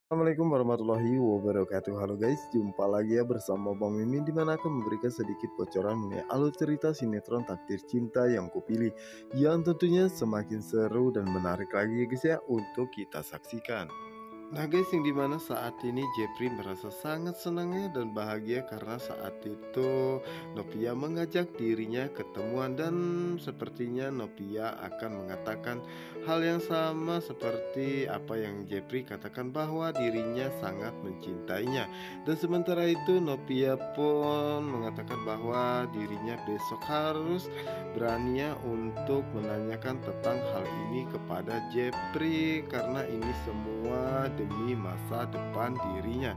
Assalamualaikum warahmatullahi wabarakatuh. Halo guys, jumpa lagi ya bersama Bang Mimin di mana akan memberikan sedikit bocoran mengenai alur cerita sinetron Takdir Cinta yang kupilih yang tentunya semakin seru dan menarik lagi ya guys ya untuk kita saksikan. Nah guys, yang dimana saat ini Jeffrey merasa sangat senangnya dan bahagia karena saat itu Novia mengajak dirinya ketemuan dan sepertinya Novia akan mengatakan hal yang sama seperti apa yang Jeffrey katakan bahwa dirinya sangat mencintainya. Dan sementara itu Novia pun mengatakan bahwa dirinya besok harus berani untuk menanyakan tentang hal ini kepada Jeffrey karena ini semua demi masa depan dirinya.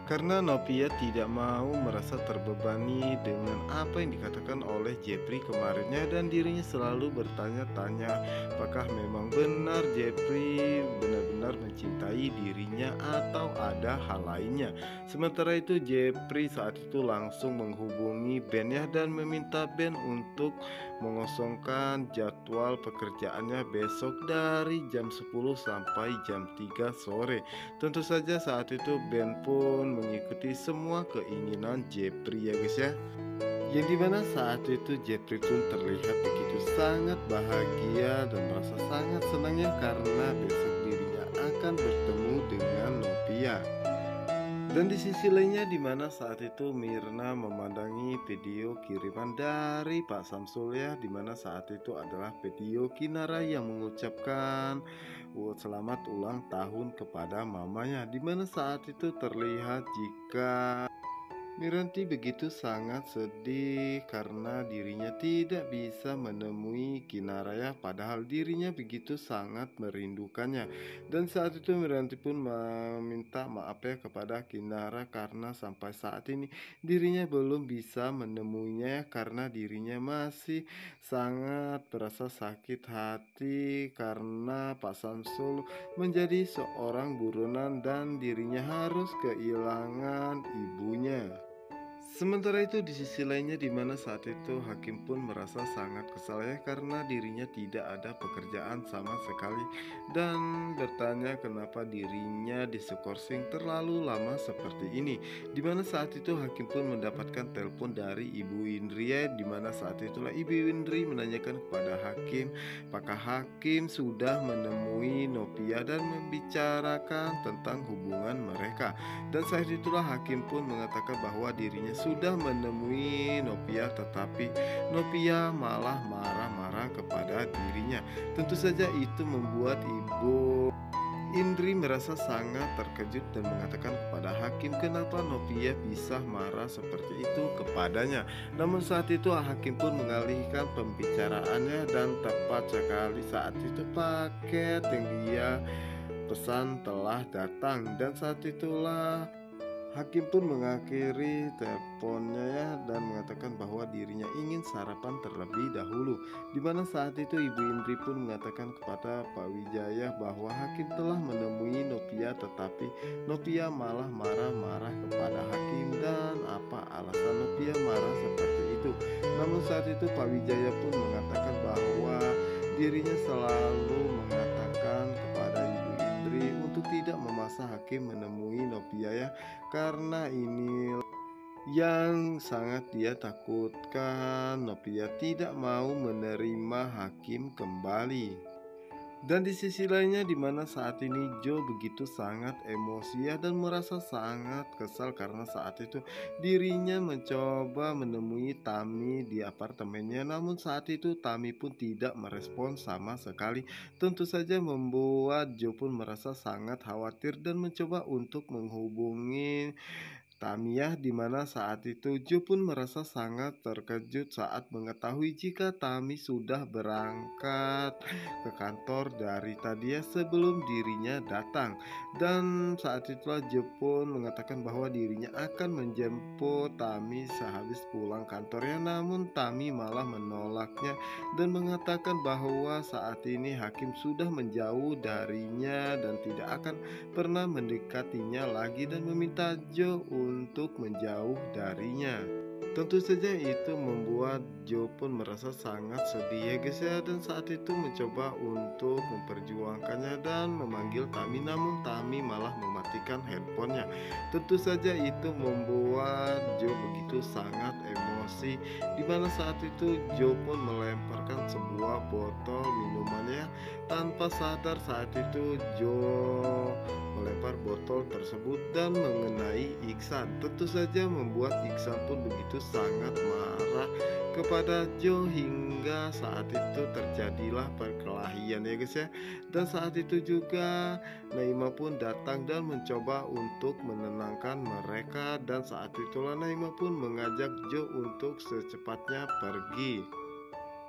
Karena Novia tidak mau merasa terbebani dengan apa yang dikatakan oleh Jeffrey kemarinnya dan dirinya selalu bertanya-tanya apakah memang benar Jeffrey benar-benar mencintai dirinya atau ada hal lainnya. Sementara itu Jeffrey saat itu langsung menghubungi bandnya dan meminta band untuk mengosongkan jadwal pekerjaannya besok dari jam 10 sampai jam 3 sore. Tentu saja saat itu band pun mengikuti semua keinginan Jeffrey ya guys ya. Yang dimana saat itu Jeffrey pun terlihat begitu sangat bahagia dan merasa sangat senangnya karena besok dirinya akan bertemu dengan Novia. Dan di sisi lainnya dimana saat itu Mirna memandangi video kiriman dari Pak Samsul ya, dimana saat itu adalah video Kinara yang mengucapkan selamat ulang tahun kepada mamanya, dimana saat itu terlihat jika Miranti begitu sangat sedih karena dirinya tidak bisa menemui Kinaraya padahal dirinya begitu sangat merindukannya. Dan saat itu Miranti pun meminta maaf ya kepada Kinara karena sampai saat ini dirinya belum bisa menemuinya karena dirinya masih sangat merasa sakit hati karena Pak Samsul menjadi seorang buronan dan dirinya harus kehilangan ibunya. Sementara itu di sisi lainnya di mana saat itu Hakim pun merasa sangat kesal ya karena dirinya tidak ada pekerjaan sama sekali dan bertanya kenapa dirinya diskorsing terlalu lama seperti ini. Di mana saat itu Hakim pun mendapatkan telepon dari Ibu Indri ya, di mana saat itulah Ibu Indri menanyakan kepada Hakim apakah Hakim sudah menemui Novia dan membicarakan tentang hubungan mereka. Dan saat itulah Hakim pun mengatakan bahwa dirinya sudah menemui Novia tetapi Novia malah marah-marah kepada dirinya. Tentu saja itu membuat Ibu Indri merasa sangat terkejut dan mengatakan kepada Hakim kenapa Novia bisa marah seperti itu kepadanya. Namun saat itu Hakim pun mengalihkan pembicaraannya dan tepat sekali saat itu paket yang dia pesan telah datang dan saat itulah Hakim pun mengakhiri teleponnya ya dan mengatakan bahwa dirinya ingin sarapan terlebih dahulu. Di mana saat itu Ibu Indri pun mengatakan kepada Pak Wijaya bahwa Hakim telah menemui Novia tetapi Novia malah marah-marah kepada Hakim dan apa alasan Novia marah seperti itu. Namun saat itu Pak Wijaya pun mengatakan bahwa dirinya selalu mengatakan kepada Ibu Indri untuk tidak memaksa Hakim menemui Novia ya karena ini yang sangat dia takutkan Novia tidak mau menerima Hakim kembali. Dan di sisi lainnya di mana saat ini Joe begitu sangat emosi ya dan merasa sangat kesal karena saat itu dirinya mencoba menemui Tami di apartemennya namun saat itu Tami pun tidak merespon sama sekali. Tentu saja membuat Joe pun merasa sangat khawatir dan mencoba untuk menghubungi Tamiyah di mana saat itu Ju pun merasa sangat terkejut saat mengetahui jika Tami sudah berangkat ke kantor dari tadi ya sebelum dirinya datang. Dan saat itulah Ju pun mengatakan bahwa dirinya akan menjemput Tami sehabis pulang kantornya namun Tami malah menolaknya dan mengatakan bahwa saat ini Hakim sudah menjauh darinya dan tidak akan pernah mendekatinya lagi dan meminta Joe untuk menjauh darinya. Tentu saja itu membuat Joe pun merasa sangat sedih ya guys ya, dan saat itu mencoba untuk memperjuangkannya dan memanggil Tami, namun Tami malah mematikan handphonenya. Tentu saja itu membuat Joe begitu sangat emosi, dimana saat itu Joe pun melemparkan sebuah botol minumannya tanpa sadar. Saat itu Joe melempar botol tersebut dan mengenai Iksan. Tentu saja membuat Iksan pun begitu sangat marah kepada Joe, hingga saat itu terjadilah perkelahian ya guys ya. Dan saat itu juga Naima pun datang dan mencoba untuk menenangkan mereka, dan saat itulah Naima pun mengajak Joe untuk secepatnya pergi.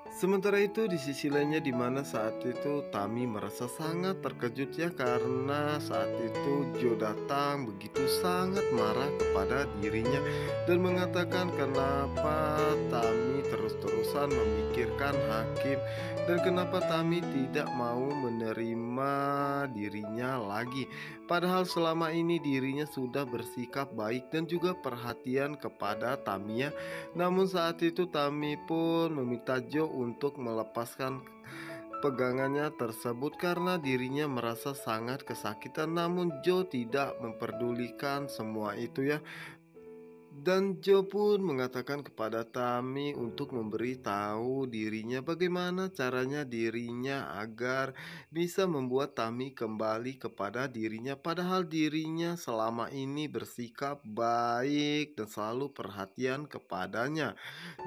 Sementara itu di sisi lainnya, dimana saat itu Tami merasa sangat terkejut ya, karena saat itu Joe datang begitu sangat marah kepada dirinya dan mengatakan kenapa Tami terus-terusan memikirkan Hakim dan kenapa Tami tidak mau menerima dirinya lagi. Padahal selama ini dirinya sudah bersikap baik dan juga perhatian kepada Tamiya. Namun saat itu Tami pun meminta Joe untuk melepaskan pegangannya tersebut karena dirinya merasa sangat kesakitan. Namun Joe tidak memperdulikan semua itu ya. Dan Joe pun mengatakan kepada Tami untuk memberi tahu dirinya bagaimana caranya dirinya agar bisa membuat Tami kembali kepada dirinya, padahal dirinya selama ini bersikap baik dan selalu perhatian kepadanya.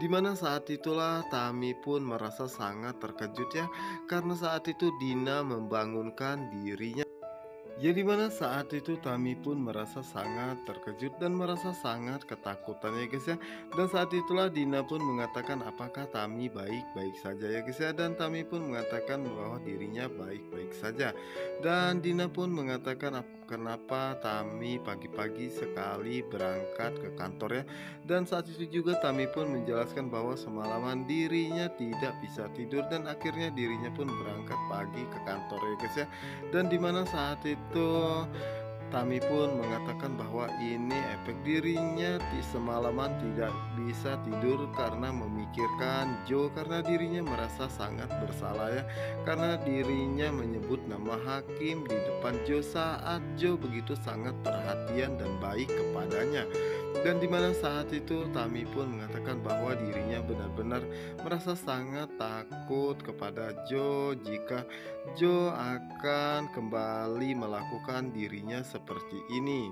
Dimana saat itulah Tami pun merasa sangat terkejut ya, karena saat itu Dina membangunkan dirinya. Ya, dimana saat itu Tami pun merasa sangat terkejut dan merasa sangat ketakutan ya guys ya. Dan saat itulah Dina pun mengatakan apakah Tami baik-baik saja ya guys ya. Dan Tami pun mengatakan bahwa dirinya baik-baik saja. Dan Dina pun mengatakan kenapa Tami pagi-pagi sekali berangkat ke kantor ya. Dan saat itu juga Tami pun menjelaskan bahwa semalaman dirinya tidak bisa tidur dan akhirnya dirinya pun berangkat pagi ke kantor ya guys ya. Dan dimana saat itu Tami pun mengatakan bahwa ini efek dirinya semalaman tidak bisa tidur karena memikirkan Joe, karena dirinya merasa sangat bersalah ya, karena dirinya menyebut nama Hakim di depan Joe saat Joe begitu sangat perhatian dan baik kepadanya. Dan dimana saat itu Tami pun mengatakan bahwa dirinya benar-benar merasa sangat takut kepada Joe jika Joe akan kembali melakukan dirinya seperti ini.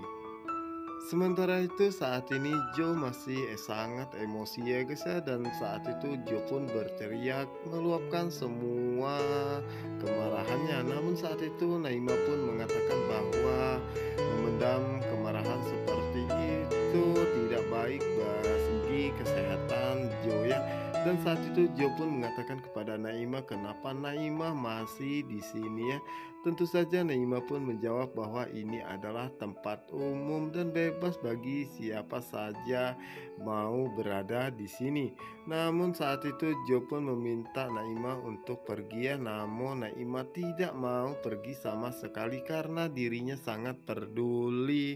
Sementara itu saat ini Joe masih sangat emosi ya guys ya, dan saat itu Joe pun berteriak meluapkan semua kemarahannya. Namun saat itu Naima pun mengatakan bahwa memendam kemarahan seperti itu tidak baik bagi kesehatan Joe ya. Dan saat itu Joe pun mengatakan kepada Naima kenapa Naima masih di sini ya. Tentu saja Naima pun menjawab bahwa ini adalah tempat umum dan bebas bagi siapa saja mau berada di sini. Namun saat itu Joe pun meminta Naima untuk pergi ya, namun Naima tidak mau pergi sama sekali karena dirinya sangat peduli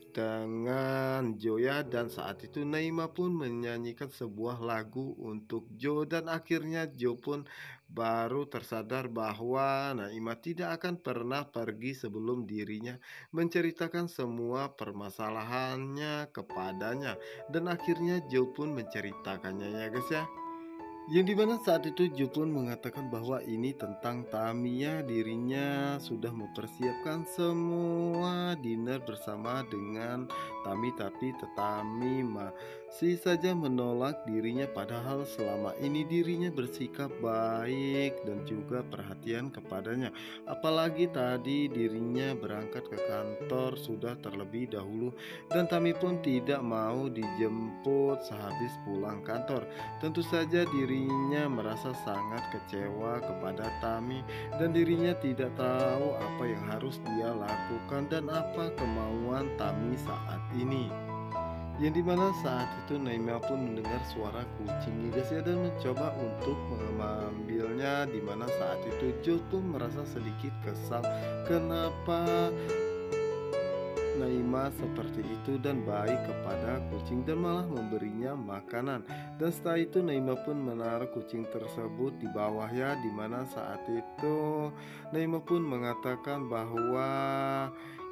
dengan Joe ya. Dan saat itu Naima pun menyanyikan sebuah lagu untuk Joe, dan akhirnya Joe pun baru tersadar bahwa Naima tidak akan pernah pergi sebelum dirinya menceritakan semua permasalahannya kepadanya. Dan akhirnya Joe pun menceritakannya ya guys ya. Yang dimana saat itu Joe pun mengatakan bahwa ini tentang Tamiya, dirinya sudah mempersiapkan semua dinner bersama dengan Tami, tapi Tami masih saja menolak dirinya, padahal selama ini dirinya bersikap baik dan juga perhatian kepadanya. Apalagi tadi dirinya berangkat ke kantor sudah terlebih dahulu dan Tami pun tidak mau dijemput sehabis pulang kantor. Tentu saja dirinya merasa sangat kecewa kepada Tami dan dirinya tidak tahu apa yang harus dia lakukan dan apa kemauan Tami saat ini. Yang dimana saat itu Naima pun mendengar suara kucing guys ya, dan mencoba untuk mengambilnya. Dimana saat itu Joe pun merasa sedikit kesal kenapa Naima seperti itu dan baik kepada kucing dan malah memberinya makanan. Dan setelah itu Naima pun menaruh kucing tersebut di bawahnya, dimana saat itu Naima pun mengatakan bahwa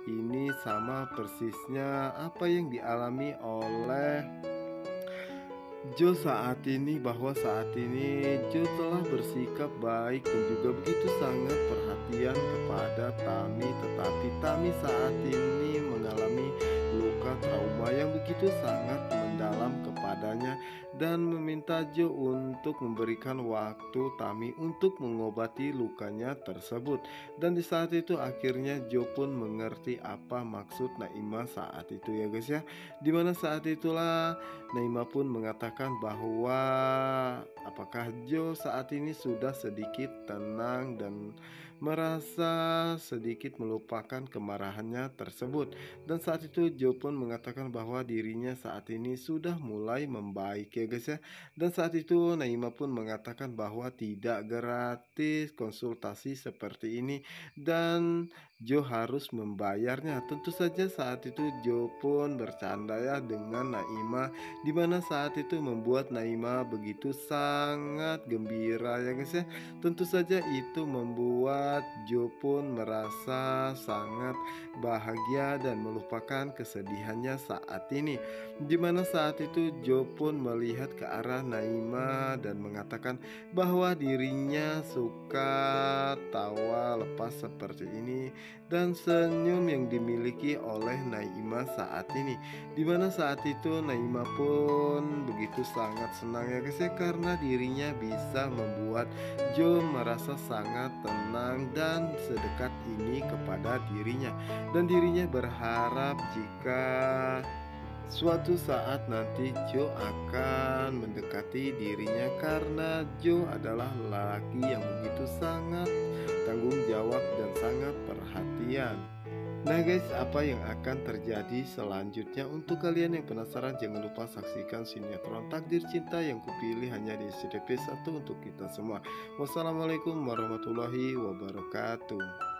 ini sama persisnya apa yang dialami oleh Jo saat ini, bahwa saat ini Jo telah bersikap baik dan juga begitu sangat perhatian kepada Tami, tetapi Tami saat ini mengalami luka trauma yang begitu sangat mendalam kepadanya dan meminta Jo untuk memberikan waktu Tami untuk mengobati lukanya tersebut. Dan di saat itu akhirnya Jo pun mengerti apa maksud Naima saat itu ya guys ya. Dimana saat itulah Naima pun mengatakan bahwa apakah Jo saat ini sudah sedikit tenang dan merasa sedikit melupakan kemarahannya tersebut. Dan saat itu Jo pun mengatakan bahwa dirinya saat ini sudah mulai membaik ya guys ya. Dan saat itu Naima pun mengatakan bahwa tidak gratis konsultasi seperti ini dan Jo harus membayarnya. Tentu saja saat itu Jo pun bercanda ya dengan Naima, dimana saat itu membuat Naima begitu sangat gembira ya guys ya. Tentu saja itu membuat Jo pun merasa sangat bahagia dan melupakan kesedihannya saat ini. Dimana saat itu Jo pun melihat ke arah Naima dan mengatakan bahwa dirinya suka tawa lepas seperti ini dan senyum yang dimiliki oleh Naima saat ini. Dimana saat itu Naima pun begitu sangat senang ya guys ya, karena dirinya bisa membuat Jo merasa sangat tenang dan sedekat ini kepada dirinya. Dan dirinya berharap jika suatu saat nanti Jo akan mendekati dirinya karena Jo adalah lelaki yang begitu sangat tanggung jawab dan sangat perhatian. Nah guys, apa yang akan terjadi selanjutnya? Untuk kalian yang penasaran, jangan lupa saksikan sinetron Takdir Cinta yang kupilih hanya di SCTV 1 untuk kita semua. Wassalamualaikum warahmatullahi wabarakatuh.